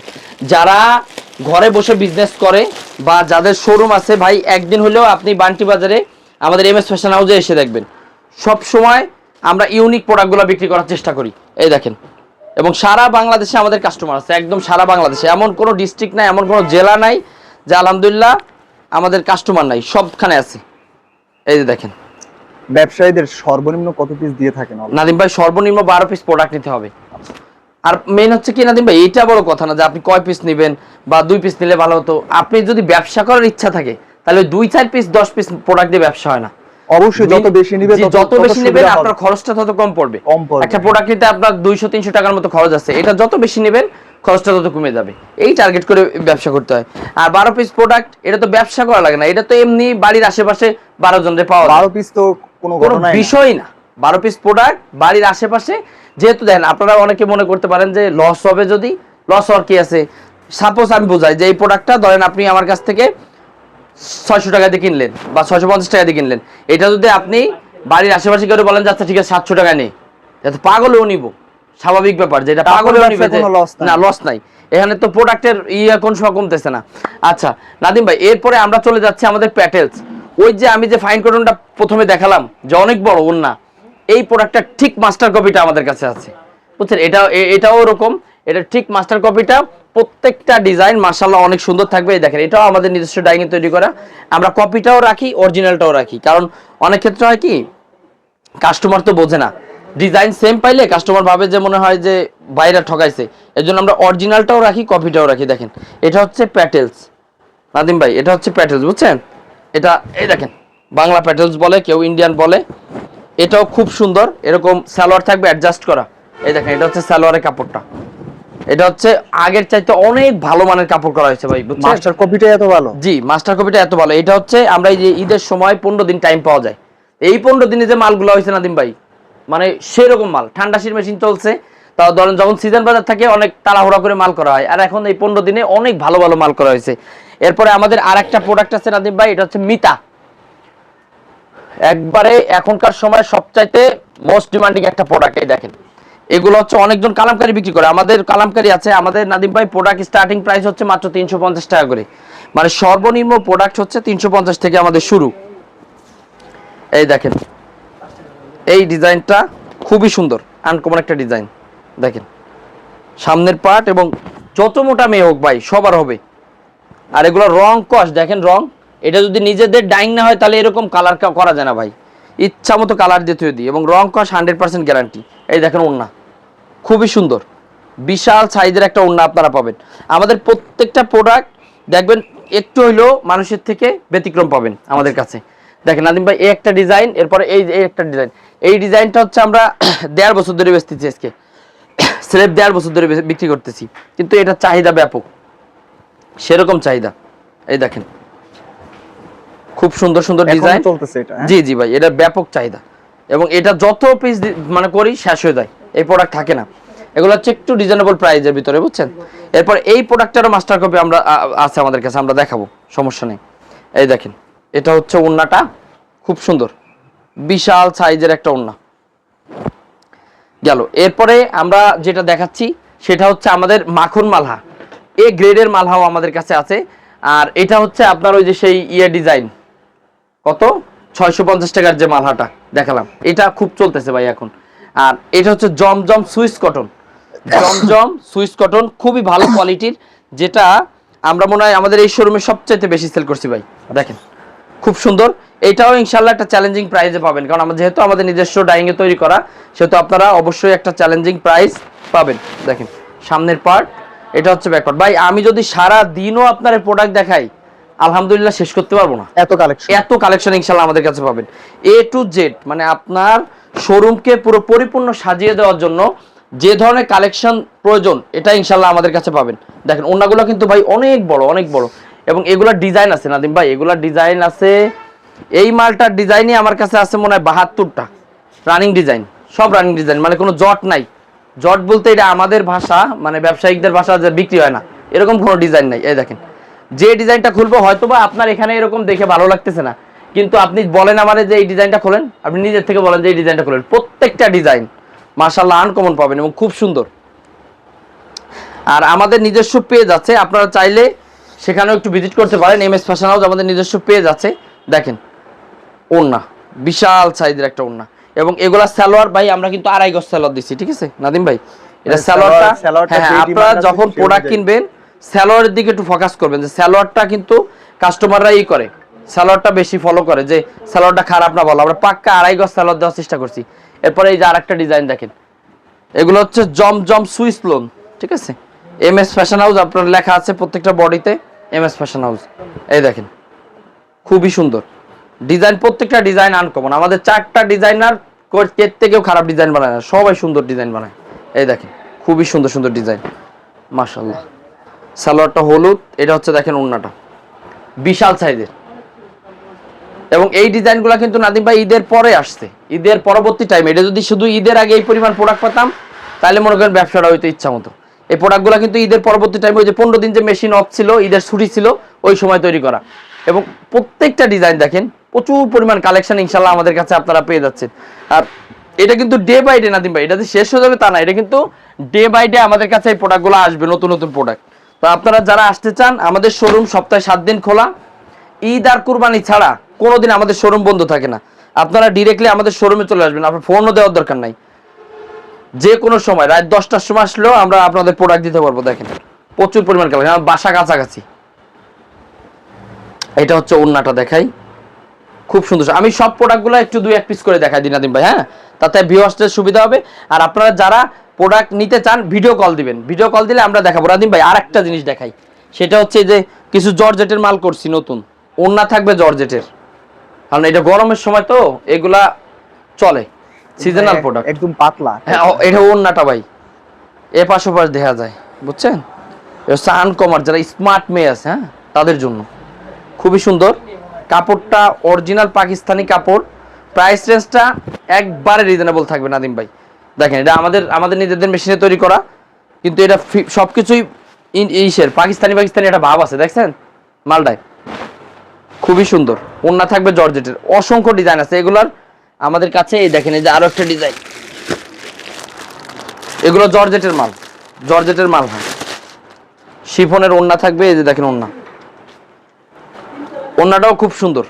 যারা ঘরে বসে বিজনেস করে বা যাদের শোরুম আছে ভাই, একদিন হলেও আপনি বান্টি বাজারে আমাদের এমএস ফ্যাশন হাউসে এসে দেখবেন, সব সময় আমরা ইউনিক প্রোডাক্টগুলো বিক্রি করার চেষ্টা করি। এই দেখেন, এবং সারা বাংলাদেশে আমাদের কাস্টমার আছে, একদম সারা বাংলাদেশে, এমন কোনো ডিস্ট্রিক্ট নাই, এমন কোনো জেলা নাই যে আলহামদুলিল্লাহ আমাদের কাস্টমার নাই, সবখানে আছে। এই যে দেখেন, ব্যবসায়ীদের সর্বনিম্ন কত পিস দিয়ে থাকেন নাদিম ভাই? সর্বনিম্ন 12 পিস প্রোডাক্ট নিতে হবে। আর মেইন হচ্ছে কি নাদিম ভাই, এটা বড় কথা না যে আপনি কয় পিস নেবেন বা 2 পিস নিলে ভালো হতো। আপনি যদি ব্যবসা করার ইচ্ছা থাকে তাহলে 2-4 পিস 10 পিস প্রোডাক্ট দিয়ে ব্যবসা হয় না। অবশ্যই যত বেশি নিবে যত বেশি নেবেন আপনার খরচটা তত কম পড়বে। একটা প্রোডাক্ট নিতে আপনার 200-300 টাকার মতো খরচ আছে, এটা যত বেশি নেবেন খরচটা তত কমে যাবে। এই টার্গেট করে ব্যবসা করতে হয়। আর 12 পিস প্রোডাক্ট এটা তো ব্যবসা করা লাগে না, এটা তো এমনি বাড়ির আশেপাশে 12 জনের পাওয়া যায়। 12 পিস তো কোনো বিষয় না। 12 পিস প্রোডাক্ট বাড়ির আশেপাশে, যেহেতু দেখেন আপনারা অনেকে মনে করতে পারেন যে লস হবে, যদি লস হওয়ার কি আছে। সাপোজ আমি বোঝাই যে এই প্রোডাক্টটা ধরেন আপনি আমার কাছ থেকে 600 টাকা দিয়ে কিনলেন বা 650 টাকা দিয়ে কিনলেন, এটা যদি আপনি বাড়ির আশেপাশে কেউ বলেন যে আচ্ছা ঠিক আছে 700 টাকা নেই, এটা পাগলেও নিব, স্বাভাবিক ব্যাপার যে এটা পাগলেও নিবে, না লস নাই। এখানে তো প্রোডাক্টের কোন সময় কমতেছে না। আচ্ছা নাদিম ভাই, এরপরে আমরা চলে যাচ্ছি আমাদের প্যাটেলস। ওই যে আমি যে ফাইন কটনটা প্রথমে দেখালাম যে অনেক বড় ওন্না, এই প্রোডাক্টটা ঠিক মাস্টার কপিটা আমাদের কাছে আছে, বুঝছেন। এটাও এরকম, এটা ঠিক মাস্টার কপিটা। প্রত্যেকটা ডিজাইন মাশাআল্লাহ অনেক সুন্দর থাকবে। এই দেখেন, এটাও আমাদের নিজস্ব ডাইনিং তৈরি করা। আমরা কপিটাও রাখি, অরিজিনালটাও রাখি, কারণ অনেক ক্ষেত্রে হয় কি কাস্টমার তো বোঝে না, ডিজাইন সেম পাইলে কাস্টমার ভাবে যে মনে হয় যে বাইরে ঠকাইছে। এর জন্য আমরা অরিজিনালটাও রাখি, কপিটাও রাখি। দেখেন এটা হচ্ছে প্যাটেলস নাদিম ভাই, এটা হচ্ছে প্যাটেলস, বুঝছেন। এটা এই দেখেন বাংলা প্যাটেলস বলে, কেউ ইন্ডিয়ান বলে। এটাও খুব সুন্দর, এরকম সালোয়ার থাকবে অ্যাডজাস্ট করা। এই দেখেন এটা হচ্ছে সালোয়ারের কাপড়টা, এটা হচ্ছে আগের চাইতে অনেক ভালো মানের কাপড় করা হয়েছে ভাই, বুঝছেন। মাস্টার কপিটা এত ভালো? জি, মাস্টার কপিটা এত ভালো। এটা হচ্ছে আমরা এই যে ঈদের সময় 15 দিন টাইম পাওয়া যায়, এই 15 দিনে যে মালগুলো হয়েছে নাদিম ভাই, মানে সেরকম মাল। ঠান্ডা শীত মেশিন চলছে, তাও ধরেন যখন সিজন বাজার থাকে অনেক তাড়াহুড়া করে মাল করা হয়, আর এখন এই 15 দিনে অনেক ভালো ভালো মাল করা হয়েছে। এরপরে আমাদের আর একটা প্রোডাক্ট আছে নাদিম ভাই, এটা হচ্ছে মিতা। একবারে এখনকার সময় সবচাইতে মোস্ট ডিমান্ডিং একটা প্রোডাক্ট। এই দেখেন এগুলো হচ্ছে অনেকজন কালামকারী বিক্রি করে, আমাদের কালামকারী আছে। আমাদের নাদিম ভাই প্রোডাক্ট স্টার্টিং প্রাইস হচ্ছে মাত্র 350 টাকা করে, মানে সর্বনিম্ন প্রোডাক্ট হচ্ছে 350 থেকে আমাদের শুরু। এই দেখেন এই ডিজাইনটা খুবই সুন্দর, আনকমন একটা ডিজাইন। দেখেন সামনের পার্ট, এবং যত মোটা মেয়ে হোক ভাই সবার হবে। আর এগুলো রং কস দেখেন, রং এটা যদি নিজেদের ডাইং না হয় তাহলে এরকম কালার করা যায় না ভাই, ইচ্ছা মতো কালার দিতে দিই। এবং রং কস 100% গ্যারান্টি। এই দেখেন ওড়না খুবই সুন্দর, বিশাল সাইজের একটা ওড়না আপনারা পাবেন। আমাদের প্রত্যেকটা প্রোডাক্ট দেখবেন একটু হইলেও মানুষের থেকে ব্যতিক্রম পাবেন আমাদের কাছে। দেখেন নাদিম ভাই এই একটা ডিজাইন, এরপরে এই একটা ডিজাইন। এই ডিজাইনটা হচ্ছে আমরা 1.5 বছর ধরে বেচতেছি, আজকে স্রেফ 1.5 বছর ধরে বিক্রি করতেছি, কিন্তু এটা চাহিদা ব্যাপক, সেরকম চাহিদা। এই দেখেন খুব সুন্দর সুন্দর ডিজাইন চলতেছে এটা। জি জি ভাই, এটা ব্যাপক চাহিদা, এবং এটা যত পিস মানে করি শেষ হয়ে যায়, এই প্রোডাক্ট থাকে না। এগুলো হচ্ছে একটু রিজনেবল প্রাইসের ভিতরে, বুঝছেন। এরপর এই প্রোডাক্টেরও মাস্টার কপি আমরা আছে আমাদের কাছে, আমরা দেখাবো, সমস্যা নেই। এই দেখেন এটা হচ্ছে ওড়নাটা, খুব সুন্দর বিশাল সাইজের একটা ওড়না গেল। এরপরে আমরা যেটা দেখাচ্ছি সেটা হচ্ছে আমাদের মাখন মালহা, এ গ্রেডের মালহাও আমাদের কাছে আছে। আর এটা হচ্ছে আপনার ওই যে সেই ডিজাইন, কত 650 টাকার যে মালহাটা দেখালাম, এটা খুব চলতেছে ভাই এখন। আর এটা হচ্ছে জমজম সুইস কটন, জমজম সুইস কটন খুবই ভালো কোয়ালিটির, যেটা আমরা মনে হয় আমাদের এই শোরুমে সবচেয়ে বেশি সেল করছি ভাই। দেখেন খুব সুন্দর, এটাও ইনশাল্লাহ একটা চ্যালেঞ্জিং প্রাইসে পাবেন, কারণ আমরা যেহেতু আমাদের নিজস্ব ডাইং এ তৈরি করা, সেহেতু আপনারা অবশ্যই একটা চ্যালেঞ্জিং প্রাইস পাবেন। দেখেন সামনের পার্ট, এটা হচ্ছে ব্যাক পার্ট। ভাই আমি যদি সারা দিনও আপনার প্রোডাক্ট দেখাই আলহামদুলিল্লাহ শেষ করতে পারবো না, এত কালেকশন ইনশাল্লাহ আমাদের কাছে পাবেন। A to Z, মানে আপনার শোরুমকে পুরো পরিপূর্ণ সাজিয়ে দেওয়ার জন্য যে ধরনের কালেকশন প্রয়োজন এটা ইনশাল্লাহ আমাদের কাছে পাবেন। দেখেন ওড়নাগুলো কিন্তু ভাই অনেক বড় অনেক বড়, এবং এগুলার ডিজাইন আছে নাদিম ভাই, এগুলার ডিজাইন আছে। এই মালটার ডিজাইনই আমার কাছে আছে মনে হয় 72টা রানিং ডিজাইন, সব রানিং ডিজাইন, মানে কোনো জট নাই। জট বলতে এটা আমাদের ভাষা, মানে ব্যবসায়িকদের ভাষা, যে বিক্রি হয় না এরকম কোনো ডিজাইন নাই। এই দেখেন যে ডিজাইনটা খুলবো, হয়তোবা আপনার এখানে এরকম দেখে ভালো লাগতেছে না, কিন্তু আপনি বলেন আমারে যে এই ডিজাইনটা খোলেন, আপনি নিজের থেকে বলেন যে এই ডিজাইনটা খোলেন, প্রত্যেকটা ডিজাইন মাশাআল্লাহ আনকমন পাবেন এবং খুব সুন্দর। আর আমাদের নিজস্ব পেজ আছে, আপনারা চাইলে সেখানেও একটু ভিজিট করতে পারেন। MS ফ্যাশন হাউস আমাদের নিজস্ব পেজ আছে। দেখেন ওড়না বিশাল সাইজের একটা ওড়না, এবং এগুলা সালোয়ার ভাই আমরা কিন্তু 2.5 গজ সালোয়ার দিচ্ছি, ঠিক আছে নাদিম ভাই। এটা সালোয়ারটা, হ্যাঁ আপনারা যখন প্রোডাক্ট কিনবেন সালোয়ারের দিকে একটু ফোকাস করবেন, যে সালোয়ারটা কিন্তু কাস্টমাররা করে, সালোয়ারটা বেশি ফলো করে, যে সালোয়ারটা খারাপ না বলো, আমরা পাক্কা 2.5 গজ সালোয়ার দেওয়ার চেষ্টা করছি। এরপরে এই যে আরেকটা ডিজাইন দেখেন, এগুলো হচ্ছে জমজম সুইস লোন, ঠিক আছে। MS ফ্যাশন হাউস আপনার লেখা আছে প্রত্যেকটা বডিতে, MS ফ্যাশন হাউস। এই দেখেন খুবই সুন্দর, ডিজাইন প্রত্যেকটা ডিজাইন আনকমন। আমাদের 4টা ডিজাইনার এর থেকেও খারাপ ডিজাইন বানায় না, সবাই সুন্দর ডিজাইন বানায়। এই দেখেন খুবই সুন্দর সুন্দর ডিজাইন, মাশাআল্লাহ। সালোয়ারটা হলুদ, এটা হচ্ছে দেখেন ওড়নাটা বিশাল সাইজের। এবং এই ডিজাইনগুলো কিন্তু নাদিম ভাই ঈদের পরে আসছে, ঈদের পরবর্তী টাইমে। এটা যদি শুধু ঈদের আগে এই পরিমাণ প্রোডাক্ট পেতাম তাহলে মনে করেন ব্যবসাটা হইতো ইচ্ছা মতো। এই প্রোডাক্টগুলো কিন্তু ঈদের পরবর্তী টাইমে, ওই যে 15 দিন যে মেশিন অফ ছিল, ঈদের ছুটি ছিল, ওই সময় তৈরি করা। এবং প্রত্যেকটা ডিজাইন দেখেন, প্রচুর পরিমাণ কালেকশন ইনশাল্লাহ আমাদের কাছে আপনারা পেয়ে যাচ্ছেন। আর এটা কিন্তু ডে বাই ডে নাদিম ভাই, এটা যে শেষ হয়ে যাবে তা না, এটা কিন্তু ডে বাই ডে আমাদের কাছে এই প্রোডাক্টগুলো আসবে, নতুন নতুন প্রোডাক্ট। তো আপনারা যারা আসতে চান, আমাদের শোরুম সপ্তাহে 7 দিন খোলা। ঈদ আর কুরবানি ছাড়া কোনোদিন আমাদের শোরুম বন্ধ থাকে না। আপনারা ডিরেক্টলি আমাদের শোরুমে চলে আসবেন, আপনার ফোনও দেওয়ার দরকার নাই। যে কোনো সময় রাত 10টার সময় আসলেও আমরা আপনাদের প্রোডাক্ট দিতে পারবো। দেখেন প্রচুর পরিমাণ কালেকশন, বাসা কাছাকাছি। এটা হচ্ছে ওড়নাটা দেখাই, খুব সুন্দর। আমি সব প্রোডাক্টগুলো একটু 2-1 পিস করে দেখাই দিই নাদিম ভাই, হ্যাঁ, তাতে ভিউয়ার্সদের সুবিধা হবে। আর আপনারা যারা প্রোডাক্ট নিতে চান ভিডিও কল দিবেন, ভিডিও কল দিলে আমরা দেখাবো। নাদিম ভাই আর একটা জিনিস দেখাই, সেটা হচ্ছে যে কিছু জর্জেটের মাল করছি নতুন, ওড়না থাকবে জর্জেটের, কারণ এটা গরমের সময় তো এগুলা চলে, সিজনাল প্রোডাক্ট। একদম পাতলা। হ্যাঁ, এটা ওড়নাটা ভাই এ পাশ ওপাশ দেখা যায়, বুঝছেন? এটা আনকমার যারা স্মার্ট মেয়ে আছে, হ্যাঁ, তাদের জন্য খুবই সুন্দর। কাপড়টা অরিজিনাল পাকিস্তানি কাপড়। প্রাইস রেঞ্জটা একবারে রিজনেবল থাকবে নাদিম ভাই। দেখেন এটা আমাদের নিজেদের মেশিনে তৈরি করা, কিন্তু এটা সবকিছুই ইসের পাকিস্তানি একটা ভাব আছে, দেখছেন মালটায়, খুবই সুন্দর। ওড়না থাকবে জর্জেটের, অসংখ্য ডিজাইন আছে এগুলার আমাদের কাছে। এই দেখেন, এই যে আরো একটা ডিজাইন, এগুলো জর্জেটের মাল, জর্জেটের মাল। হ্যাঁ, শিফনের ওড়না থাকবে। এই যে দেখেন ওড়নাটাও খুব সুন্দর।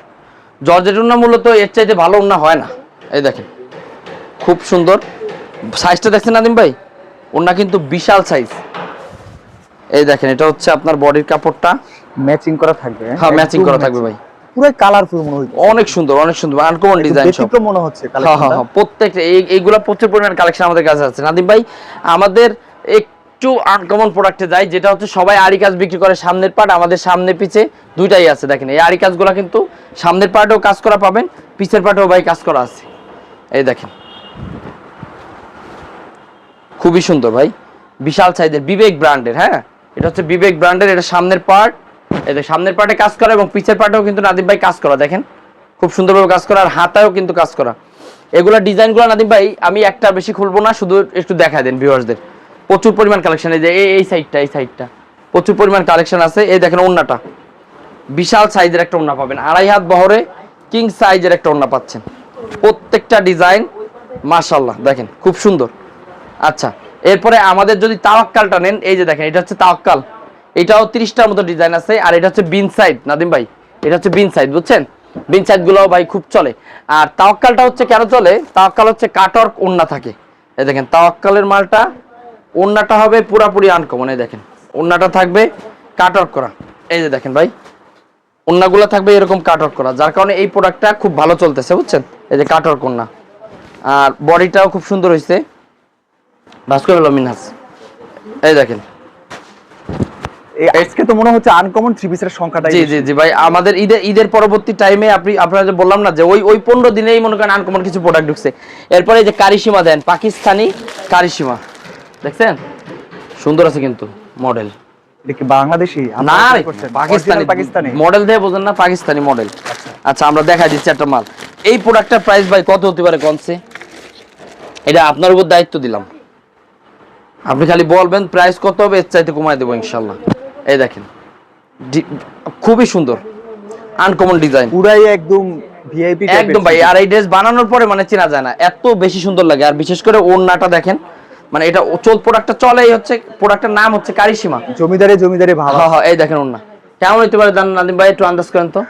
জর্জেট ওড়না মূলত এর চাইতে ভালো ওড়না হয় না। এই দেখেন খুব সুন্দর, সাইজটা দেখছেন নাদিম ভাই, ওড়না কিন্তু বিশাল সাইজ। এই দেখেন এটা হচ্ছে আপনার বডির কাপড়টা ম্যাচিং করা থাকবে। হ্যাঁ, ম্যাচিং করা থাকবে ভাই, পুরো কালারফুল মনে হচ্ছে, অনেক সুন্দর অনেক সুন্দর, আনকমন ডিজাইন সব। ব্যতিক্রম মনে হচ্ছে হ্যাঁ কালেকশনটা। হ্যাঁ, প্রত্যেকটা এইগুলা প্রচুর পরিমাণ কালেকশন আমাদের কাছে আছে নাদিম ভাই। আমাদের একটু আনকমন প্রোডাক্টে যাই, যেটা হচ্ছে সবাই আড়ি কাজ বিক্রি করে, সামনের পার্ট আমাদের সামনে পিছে দুইটাই আছে। দেখেন এই আড়ি কাজগুলো কিন্তু সামনের পার্টেও কাজ করা পাবেন, পিছের পার্টেও ভাই কাজ করা আছে। এই দেখেন খুবই সুন্দর ভাই, বিশাল সাইজের, বিবেক ব্র্যান্ডের। হ্যাঁ, এটা হচ্ছে বিবেক ব্র্যান্ডের, এটা সামনের পার্ট। এই সামনের পার্টে কাজ করা এবং পিছের পার্টেও কিন্তু নাদিম ভাই কাজ করা, দেখেন খুব সুন্দরভাবে কাজ করা, আর হাতায়ও কিন্তু কাজ করা। এগুলা ডিজাইনগুলো নাদিম ভাই আমি একটা বেশি খুলবো না, শুধু একটু দেখায় দেন ভিউয়ার্সদের। প্রচুর পরিমাণ কালেকশন, এই যে এই সাইডটা প্রচুর পরিমাণ কালেকশন আছে। এই দেখেন ওড়নাটা বিশাল সাইজের একটা ওড়না পাবেন, 2.5 হাত বহরে কিং সাইজের একটা ওড়না পাচ্ছেন। প্রত্যেকটা ডিজাইন মাশাআল্লাহ দেখেন খুব সুন্দর। আচ্ছা, এরপরে আমাদের যদি তাওয়াক্কালটা নেন, এই যে দেখেন এটা হচ্ছে তাওয়াক্কাল, এটাও 30টার মতো ডিজাইন আছে। আর এটা হচ্ছে বিন সাইড নাদিম ভাই, এটা হচ্ছে বিন সাইড, বুঝছেন? বিন সাইড গুলোও ভাই খুব চলে। আর তাওয়াক্কালটা হচ্ছে কেন চলে, তাওয়াক্কাল হচ্ছে কাটওয়ার্ক ওড়না থাকে। এই দেখেন তাওয়াক্কালের মালটা, ওড়নাটা হবে পুরাপুরি আনকমন। এই দেখেন ওড়নাটা থাকবে কাটওয়ার্ক করা। এই যে দেখেন ভাই ওড়নাগুলো থাকবে এরকম কাটওয়ার্ক করা, যার কারণে এই প্রোডাক্টটা খুব ভালো চলতেছে, বুঝছেন? এই যে কাটওয়ার্ক ওড়না, আর বডিটাও খুব সুন্দর হয়েছে, ভাস্কর মিনহাস। এই দেখেন আজকে তো মনে হচ্ছে আনকমন থ্রি পিসের সংখ্যাটা। জি জি জি ভাই, আমাদের ঈদের পরবর্তী টাইমে আপনারা যে বললাম না যে ওই 15 দিনেই মনে করেন আনকমন কিছু প্রোডাক্ট ঢুকছে। এরপরে যে কারিশিমা দেন, পাকিস্তানি কারিশিমা, দেখছেন সুন্দর আছে কিন্তু মডেল। এটা কি বাংলাদেশি? না পাকিস্তানি মডেল দিয়ে বোঝেন না, পাকিস্তানি মডেল। আচ্ছা আমরা দেখাই দিচ্ছি একটা মাল। এই প্রোডাক্টটার প্রাইস ভাই কত হতে পারে কনসে, এটা আপনার উপর দায়িত্ব দিলাম, আপনি খালি বলবেন প্রাইস কত হবে, এর চাইতে কমায় দেবো ইনশাল্লাহ। এই দেখেন খুবই সুন্দর আনকমন ডিজাইন, পুরাই একদম ভিআইপি একদম ভাই। আর এই ড্রেস বানানোর পরে মানে চেনা যায় না, এত বেশি সুন্দর লাগে। আর বিশেষ করে ওড়নাটা দেখেন, মানে এটা প্রোডাক্টটা চলেই হচ্ছে, প্রোডাক্টের নাম হচ্ছে কারিশিমা, জমিদারে ভালো। হ্যাঁ হ্যাঁ, এই দেখেন ওড়না কেমন হইতে পারে জানেন নাদিম ভাই, একটু আন্দাজ করেন তো,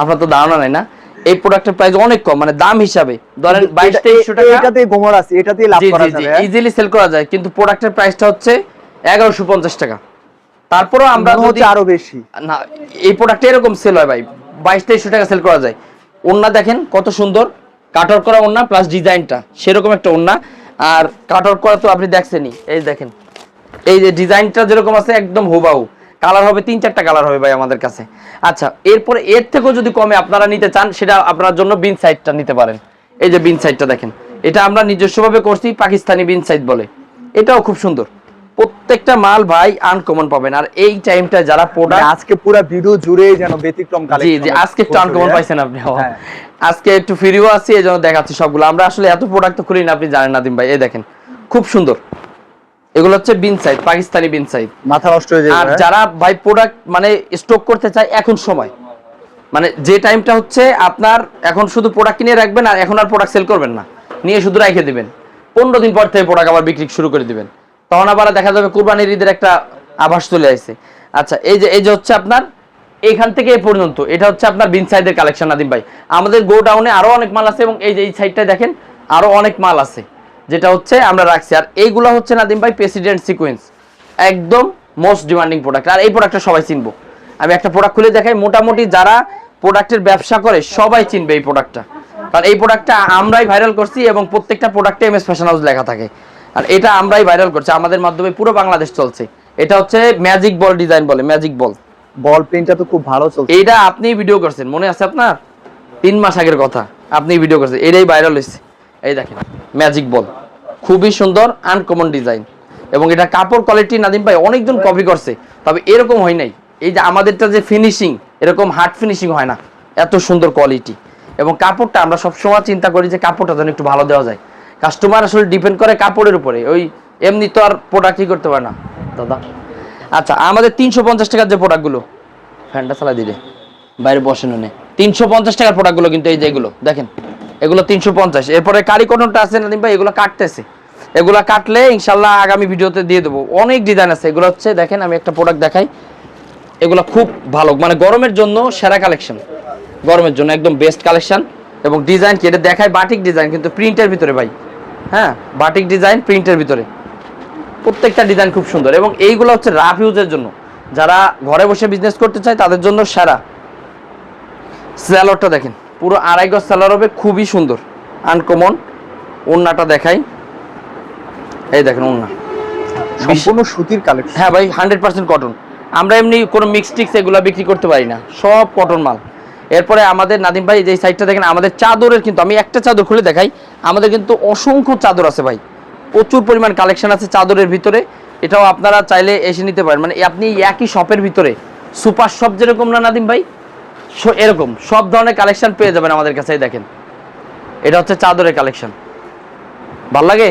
আপনার তো ধারণা নাই না। এই প্রোডাক্টের প্রাইস অনেক কম, মানে দাম হিসাবে ধরেন 2200-2300 টাকা, এটাতে গোমর আছে, এটাতেই লাভ করা যাবে, ইজিলি সেল করা যায়। কিন্তু প্রোডাক্টের প্রাইসটা হচ্ছে 1150 টাকা। তারপরেও আমরা যদি আরো বেশি না, এই প্রোডাক্টে এরকম সেল হয় ভাই, 2200-2300 টাকা সেল করা যায়। ওড়না দেখেন কত সুন্দর, কাটওয়ার্ক করা ওড়না প্লাস ডিজাইনটা সেরকম একটা ওড়না। আর কাটওয়ার্ক করা তো আপনি দেখছেনই, এই দেখেন এই যে ডিজাইনটা যেরকম আছে একদম হুবাহু, কালার হবে 3-4টা কালার হবে ভাই আমাদের কাছে। আচ্ছা, এরপরে এর থেকেও যদি কমে আপনারা নিতে চান, সেটা আপনার জন্য বিন সাইডটা নিতে পারেন। এই যে বিন সাইডটা দেখেন, এটা আমরা নিজস্বভাবে করছি, পাকিস্তানি বিন সাইড বলে। এটাও খুব সুন্দর, প্রত্যেকটা মাল ভাই আনকমন পাবেন। আর এই টাইমটা যারা প্রোডাক্ট আজকে পুরো ভিডিও জুড়ে যেন ব্যতিক্রম জি কালেকশন। জি, আজকে একটু আনকমন পাইছেন আপনি। হ্যাঁ। আজকে একটু ফ্রিও আছি, এজন্য দেখাচ্ছি সবগুলো। আমরা আসলে এত প্রোডাক্ট তো খুলি না, আপনি জানেন নাদিম ভাই। এই দেখেন খুব সুন্দর, এগুলো হচ্ছে বিন সাইড, পাকিস্তানি বিন সাইড। মাথা নষ্ট হয়ে যাবে। আর যারা ভাই প্রোডাক্ট মানে স্টক করতে চায়, এখন সময় মানে যে টাইমটা হচ্ছে আপনার, এখন শুধু প্রোডাক্ট কিনে রাখবেন আর এখন আর প্রোডাক্ট সেল করবেন না, নিয়ে শুধু রেখে দিবেন। 15 দিন পর থেকে প্রোডাক্ট আবার বিক্রি শুরু করে দিবেন, তখন আবার দেখা যাবে কুরবানির ঈদের একটা আভাস চলে আসছে। আচ্ছা, এই যে হচ্ছে আপনার এইখান থেকে এই পর্যন্ত, এটা হচ্ছে আপনার বিন সাইডের কালেকশন নাদিম ভাই। আমাদের গোডাউনে আরো অনেক মাল আছে, এবং এই যে এই সাইডটা দেখেন আরো অনেক মাল আছে, যেটা হচ্ছে আমরা রাখছি। আর এইগুলো হচ্ছে নাদিম ভাই প্রেসিডেন্ট সিকোয়েন্স, একদম মোস্ট ডিমান্ডিং প্রোডাক্ট। আর এই প্রোডাক্টটা সবাই চিনবো। আমি একটা প্রোডাক্ট খুলে দেখাই, মোটামুটি যারা প্রোডাক্টের ব্যবসা করে সবাই চিনবে এই প্রোডাক্টটা, কারণ এই প্রোডাক্টটা আমরাই ভাইরাল করছি, এবং প্রত্যেকটা প্রোডাক্টে এমএস ফ্যাশন হাউস লেখা থাকে। আর এটা আমরাই ভাইরাল করছি, আমাদের মাধ্যমে পুরো বাংলাদেশ চলছে। এটা হচ্ছে ম্যাজিক বল ডিজাইন বলে, ম্যাজিক বল। বল পেনটা তো খুব ভালো চলছে। এইটা আপনি ভিডিও করছেন, মনে আছে আপনার? 3 মাস আগের কথা, আপনি ভিডিও করছেন, এটাই ভাইরাল হয়েছে। এই দেখেন ম্যাজিক বল, খুবই সুন্দর আনকমন ডিজাইন, এবং এটা কাপড় কোয়ালিটি নাদিম ভাই অনেকজন কপি করছে, তবে এরকম হয় নাই। এই যে আমাদেরটা যে ফিনিশিং, এরকম হার্ড ফিনিশিং হয় না, এত সুন্দর কোয়ালিটি। এবং কাপড়টা আমরা সবসময় চিন্তা করি যে কাপড়টা যেন একটু ভালো দেওয়া যায়। কাস্টমার আসলে ডিপেন্ড করে কাপড়ের উপরে, ওই এমনি তো আর প্রোডাক্টই করতে পারে না দাদা। আচ্ছা, আমাদের 350 টাকার যে প্রোডাক্টগুলো, ফ্যানটা চালা দিলে বাইরে বসেন, 350 টাকার প্রোডাক্টগুলো কিন্তু এই যে এগুলো দেখেন, এগুলো 350। এরপরে কারি কটনটা আছে নাদিম ভাই, এগুলো কাটতেছে, এগুলো কাটলে ইনশাল্লাহ আগামী ভিডিওতে দিয়ে দেবো। অনেক ডিজাইন আছে, এগুলো হচ্ছে দেখেন, আমি একটা প্রোডাক্ট দেখাই। এগুলো খুব ভালো, মানে গরমের জন্য সেরা কালেকশন, গরমের জন্য একদম বেস্ট কালেকশন। এবং ডিজাইন কি এটা দেখায়, বাটিক ডিজাইন কিন্তু প্রিন্টের ভিতরে ভাই। হ্যাঁ, বাটিক ডিজাইন প্রিন্টের ভিতরে, প্রত্যেকটা ডিজাইন খুব সুন্দর। এবং এইগুলো হচ্ছে রাফ ইউজের জন্য, যারা ঘরে বসে বিজনেস করতে চায় তাদের জন্য সেরা। স্যালোয়ারটা দেখেন, পুরো 2.5 গজ স্যালোয়ার হবে, খুবই সুন্দর আনকমন। ওড়নাটা দেখাই, এই দেখেন ওড়না সম্পূর্ণ সুতির কালেকশন। হ্যাঁ ভাই, 100% কটন। আমরা এমনি কোনো মিক্সটিক্স এগুলো বিক্রি করতে পারি না, সব কটন মাল। এরপরে আমাদের নাদিম ভাই যে সাইডটা দেখেন, আমাদের চাদরের কিন্তু, আমি একটা চাদর খুলে দেখাই, আমাদের কিন্তু অসংখ্য চাদর আছে ভাই, প্রচুর পরিমাণ কালেকশন আছে চাদরের ভিতরে। এটাও আপনারা চাইলে এসে নিতে পারেন, মানে আপনি একই শপের ভিতরে সুপার শপ যেরকম না নাদিম ভাই, এরকম সব ধরনের কালেকশন পেয়ে যাবেন আমাদের কাছে। দেখেন এটা হচ্ছে চাদরের কালেকশন, ভাল লাগে?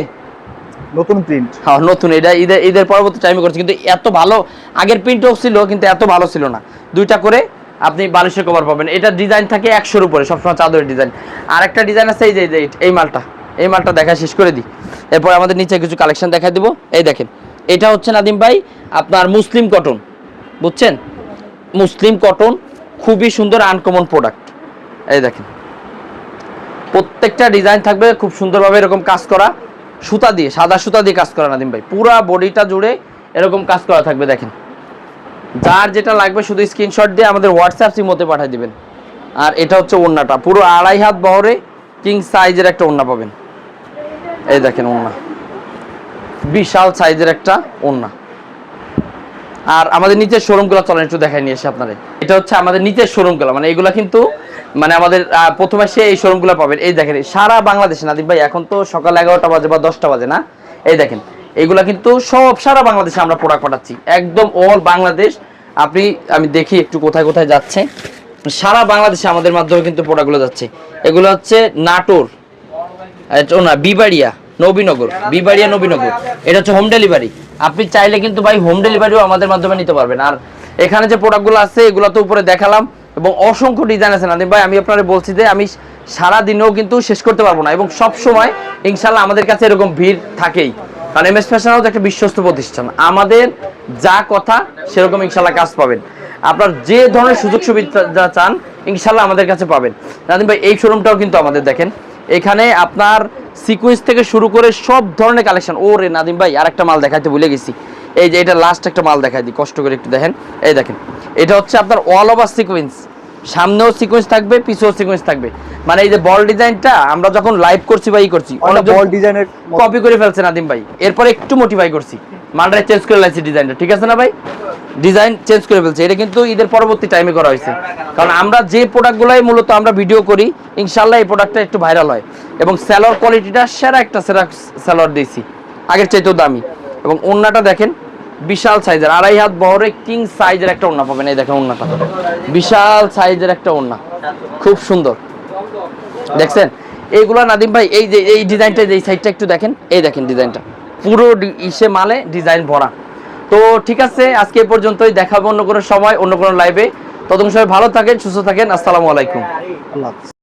নতুন প্রিন্ট। হ্যাঁ নতুন, এটা ঈদের পরবর্তী টাইমে করছে, কিন্তু এত ভালো, আগের প্রিন্টও ছিল কিন্তু এত ভালো ছিল না। 2টা করে আপনি বালিশের কভার পাবেন। এটা ডিজাইন থাকে 100-র উপরে সবসময় চাদরের ডিজাইন। আর একটা ডিজাইন আছে এই যে এই মালটা দেখা শেষ করে দিই, এরপর আমাদের নিচে কিছু কালেকশন দেখাই দেবো। এই দেখেন, এটা হচ্ছে নাদিম ভাই আপনার মুসলিম কটন, বুঝছেন? মুসলিম কটন, খুবই সুন্দর আনকমন প্রোডাক্ট। এই দেখেন প্রত্যেকটা ডিজাইন থাকবে খুব সুন্দরভাবে এরকম কাজ করা, সুতা দিয়ে, সাদা সুতা দিয়ে কাজ করা নাদিম ভাই, পুরা বডিটা জুড়ে এরকম কাজ করা থাকবে। দেখেন, যার যেটা লাগবে শুধু স্ক্রিনশট দিয়ে আমাদের হোয়াটসঅ্যাপ সিমতে পাঠিয়ে দিবেন। আর এটা হচ্ছে ওড়নাটা, পুরো 2.5 হাত বহরে কিং সাইজের একটা ওড়না পাবেন। এই দেখেন ওড়না, বিশাল সাইজের একটা ওড়না। আর আমাদের নিচের শোরুমগুলো চলেন একটু দেখাই নিয়ে এসে আপনাদের। এটা হচ্ছে আমাদের নিচের শোরুমগুলো, মানে এগুলা কিন্তু মানে আমাদের প্রথমে সে এই শোরুমগুলো পাবেন। এই দেখেন সারা বাংলাদেশে নাদিম ভাই, এখন তো সকাল 11টা বাজে বা 10টা বাজে না, এই দেখেন এগুলা কিন্তু সব সারা বাংলাদেশে আমরা প্রোডাক্ট পাঠাচ্ছি, একদম অল বাংলাদেশ। আমি দেখি একটু কোথায় কোথায় যাচ্ছে, সারা বাংলাদেশে আমাদের মাধ্যমে কিন্তু প্রোডাক্টগুলো যাচ্ছে। এগুলো হচ্ছে নাটোর, না বিবাড়িয়া নবীনগর, বিবাড়িয়া নবীনগর, এটা হচ্ছে হোম ডেলিভারি। আপনি চাইলে কিন্তু ভাই হোম ডেলিভারিও আমাদের মাধ্যমে নিতে পারবেন। আর এখানে যে প্রোডাক্টগুলো আছে এগুলো তো উপরে দেখালাম, এবং অসংখ্য ডিজাইন আছে নাদিম ভাই। আমি আপনারা বলছি যে আমি সারা দিনেও কিন্তু শেষ করতে পারবো না, এবং সব সময় ইনশাল্লাহ আমাদের কাছে এরকম ভিড় থাকেই, কারণ এমএস ফ্যাশন হাউস একটা বিশ্বস্ত প্রতিষ্ঠান। আমাদের যা কথা সেরকম ইনশাল্লাহ কাজ পাবেন। আপনার যে ধরনের সুযোগ সুবিধা চান ইনশাল্লাহ আমাদের কাছে পাবেন। নাদিম ভাই এই শোরুমটাও কিন্তু আমাদের দেখেন, এখানে আপনার সিকোয়েন্স থেকে শুরু করে সব ধরনের কালেকশন। ওরে নাদিম ভাই আরেকটা মাল দেখাইতে ভুলে গেছি, এই যে এটা লাস্ট একটা মাল দেখাই দিই, কষ্ট করে একটু দেখেন। এই দেখেন, এটা হচ্ছে আপনার অল ওভার সিকোয়েন্স, সামনেও সিকোয়েন্স থাকবে, পিছেও সিকোয়েন্স থাকবে। মানে এই যে বল ডিজাইনটা আমরা যখন লাইভ করছি বা করছি, অনেক বল ডিজাইনের কপি করে ফেলছে নাদিম ভাই, এরপরে একটু মডিফাই করছি, মালটা চেঞ্জ করে লাইছি ডিজাইনটা, ঠিক আছে না ভাই? ডিজাইন চেঞ্জ করে ফেলছে। এটা কিন্তু ঈদের পরবর্তী টাইমে করা হয়েছে, কারণ আমরা যে প্রোডাক্টগুলাই মূলত আমরা ভিডিও করি ইনশাল্লাহ এই প্রোডাক্টটা একটু ভাইরাল হয়, এবং সেলর কোয়ালিটিটা সেরা সেলর দিয়েছি, আগের চাইতেও দামি। এবং ওড়নাটা দেখেন বিশাল সাইজের, 2.5 হাত বহরে কিং সাইজের একটা ওড়না পাবেন। এই দেখেন ওড়নাটা বিশাল সাইজের একটা ওড়না, খুব সুন্দর দেখছেন। এইগুলা নাদিম ভাই এই যে এই ডিজাইনটা, এই সাইডটা একটু দেখেন, এই দেখেন ডিজাইনটা পুরো ইসে মালে ডিজাইন ভরা। তো ঠিক আছে, আজকে এই পর্যন্তই, দেখাবো অন্য কোনো সময় অন্য কোনো লাইভে। ততক্ষণ সবাই ভালো থাকেন, সুস্থ থাকেন, আসসালামু আলাইকুম। আল্লাহ হাফেজ।